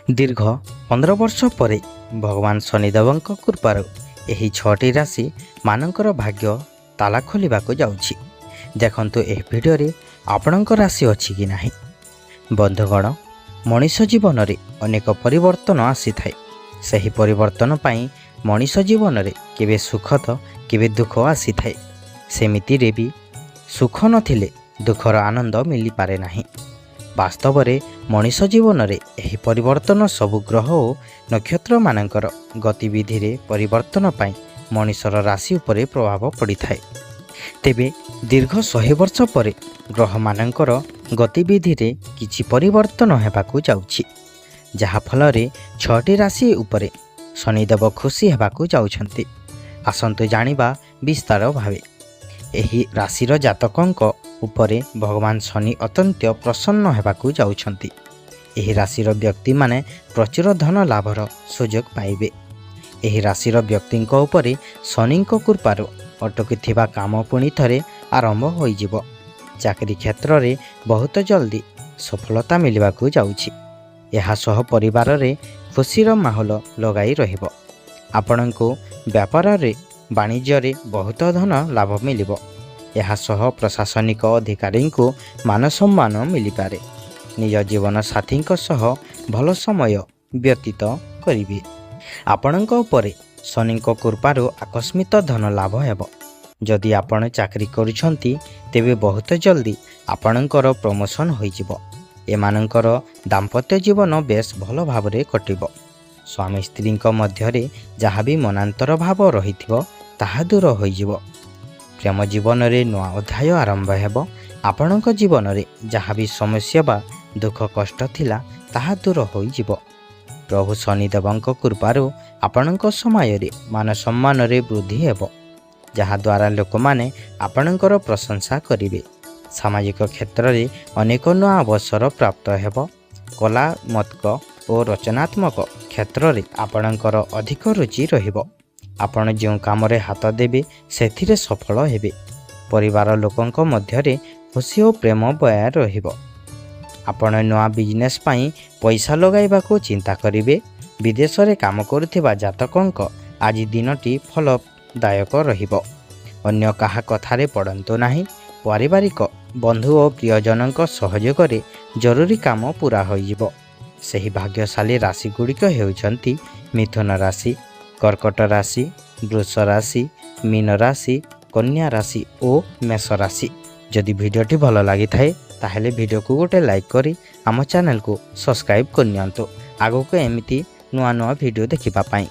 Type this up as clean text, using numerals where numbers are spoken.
ଦୀର୍ଘ 15 ବର୍ଷ ପରେ ଭଗବାନ ଶନିଦେବଙ୍କ କୃପାରୁ ଏହି 6ଟି ରାଶି ମାନଙ୍କର ଭାଗ୍ୟ ତାଲା ଖୋଲିବାକୁ ଯାଉଛି। ଦେଖନ୍ତୁ ଏହି ଭିଡ଼ିଓରେ ଆପଣଙ୍କ ରାଶି ଅଛି କି ନାହିଁ। ବନ୍ଧୁଗଣ, ମଣିଷ ଜୀବନରେ ଅନେକ ପରିବର୍ତ୍ତନ ଆସିଥାଏ। ସେହି ପରିବର୍ତ୍ତନ ପାଇଁ ମଣିଷ ଜୀବନରେ କେବେ ସୁଖ ତ କେବେ ଦୁଃଖ ଆସିଥାଏ। ସେମିତିରେ ବି ସୁଖ ନଥିଲେ ଦୁଃଖର ଆନନ୍ଦ ମିଳିପାରେ ନାହିଁ। ବାସ୍ତବରେ ମଣିଷ ଜୀବନରେ ଏହି ପରିବର୍ତ୍ତନ ସବୁ ଗ୍ରହ ଓ ନକ୍ଷତ୍ରମାନଙ୍କର ଗତିବିଧିରେ ପରିବର୍ତ୍ତନ ପାଇଁ ମଣିଷର ରାଶି ଉପରେ ପ୍ରଭାବ ପଡ଼ିଥାଏ। ତେବେ ଦୀର୍ଘ 100 ବର୍ଷ ପରେ ଗ୍ରହମାନଙ୍କର ଗତିବିଧିରେ କିଛି ପରିବର୍ତ୍ତନ ହେବାକୁ ଯାଉଛି, ଯାହାଫଳରେ 6ଟି ରାଶି ଉପରେ ଶନିଦେବ ଖୁସି ହେବାକୁ ଯାଉଛନ୍ତି। ଆସନ୍ତୁ ଜାଣିବା ବିସ୍ତାର ଭାବେ। ଏହି ରାଶିର ଜାତକଙ୍କ ଉପରେ ଭଗବାନ ଶନି ଅତ୍ୟନ୍ତ ପ୍ରସନ୍ନ ହେବାକୁ ଯାଉଛନ୍ତି। ଏହି ରାଶିର ବ୍ୟକ୍ତିମାନେ ପ୍ରଚୁର ଧନ ଲାଭର ସୁଯୋଗ ପାଇବେ। ଏହି ରାଶିର ବ୍ୟକ୍ତିଙ୍କ ଉପରେ ଶନିଙ୍କ କୃପାରୁ ଅଟକିଥିବା କାମ ପୁଣି ଥରେ ଆରମ୍ଭ ହୋଇଯିବ। ଚାକିରି କ୍ଷେତ୍ରରେ ବହୁତ ଜଲ୍ଦି ସଫଳତା ମିଳିବାକୁ ଯାଉଛି। ଏହା ସହ ପରିବାରରେ ଖୁସିର ମାହୋଲ ଲଗାଇ ରହିବ। ଆପଣଙ୍କୁ ବ୍ୟାପାରରେ ବାଣିଜ୍ୟରେ ବହୁତ ଧନ ଲାଭ ମିଳିବ। ଏହା ସହ ପ୍ରଶାସନିକ ଅଧିକାରୀଙ୍କୁ ମାନ ସମ୍ମାନ ମିଳିପାରେ। ନିଜ ଜୀବନସାଥୀଙ୍କ ସହ ଭଲ ସମୟ ବ୍ୟତୀତ କରିବେ। ଆପଣଙ୍କ ଉପରେ ଶନିଙ୍କ କୃପାରୁ ଆକସ୍ମିକ ଧନ ଲାଭ ହେବ। ଯଦି ଆପଣ ଚାକିରି କରୁଛନ୍ତି ତେବେ ବହୁତ ଜଲ୍ଦି ଆପଣଙ୍କର ପ୍ରମୋସନ୍ ହୋଇଯିବ। ଏମାନଙ୍କର ଦାମ୍ପତ୍ୟ ଜୀବନ ବେଶ୍ ଭଲ ଭାବରେ କଟିବ। ସ୍ୱାମୀ ସ୍ତ୍ରୀଙ୍କ ମଧ୍ୟରେ ଯାହା ବି ମନାନ୍ତର ଭାବ ରହିଥିବ ତାହା ଦୂର ହୋଇଯିବ। ପ୍ରେମ ଜୀବନରେ ନୂଆ ଅଧ୍ୟାୟ ଆରମ୍ଭ ହେବ। ଆପଣଙ୍କ ଜୀବନରେ ଯାହା ବି ସମସ୍ୟା ବା ଦୁଃଖ କଷ୍ଟ ଥିଲା ତାହା ଦୂର ହୋଇଯିବ। ପ୍ରଭୁ ଶନିଦେବଙ୍କ କୃପାରୁ ଆପଣଙ୍କ ସମୟରେ ମାନ ସମ୍ମାନରେ ବୃଦ୍ଧି ହେବ, ଯାହାଦ୍ୱାରା ଲୋକମାନେ ଆପଣଙ୍କର ପ୍ରଶଂସା କରିବେ। ସାମାଜିକ କ୍ଷେତ୍ରରେ ଅନେକ ନୂଆ ଅବସର ପ୍ରାପ୍ତ ହେବ। କଳାତ୍ମକ ଓ ରଚନାତ୍ମକ କ୍ଷେତ୍ରରେ ଆପଣଙ୍କର ଅଧିକ ରୁଚି ରହିବ। ଆପଣ ଯେଉଁ କାମରେ ହାତ ଦେବେ ସେଥିରେ ସଫଳ ହେବେ। ପରିବାର ଲୋକଙ୍କ ମଧ୍ୟରେ ଖୁସି ଓ ପ୍ରେମ ବୟା ରହିବ। ଆପଣ ନୂଆ ବିଜନେସ୍ ପାଇଁ ପଇସା ଲଗାଇବାକୁ ଚିନ୍ତା କରିବେ। ବିଦେଶରେ କାମ କରୁଥିବା ଜାତକଙ୍କ ଆଜି ଦିନଟି ଫଳଦାୟକ ରହିବ। ଅନ୍ୟ କାହା କଥାରେ ପଡ଼ନ୍ତୁ ନାହିଁ। ପାରିବାରିକ ବନ୍ଧୁ ଓ ପ୍ରିୟଜନଙ୍କ ସହଯୋଗରେ ଜରୁରୀ କାମ ପୁରା ହୋଇଯିବ। ସେହି ଭାଗ୍ୟଶାଳୀ ରାଶିଗୁଡ଼ିକ ହେଉଛନ୍ତି ମିଥୁନ ରାଶି, କର୍କଟ ରାଶି, ବୃଷ ରାଶି, ମୀନ ରାଶି, କନ୍ୟା ରାଶି ଓ ମେଷ ରାଶି। ଯଦି ଭିଡ଼ିଓଟି ଭଲ ଲାଗିଥାଏ ତାହେଲେ ଭିଡ଼ିଓକୁ ଗୋଟେ ଲାଇକ୍ କରି ଆମ ଚ୍ୟାନେଲକୁ ସବସ୍କ୍ରାଇବ୍ କରିନିଅନ୍ତୁ, ଆଗକୁ ଏମିତି ନୂଆ ନୂଆ ଭିଡ଼ିଓ ଦେଖିବା ପାଇଁ।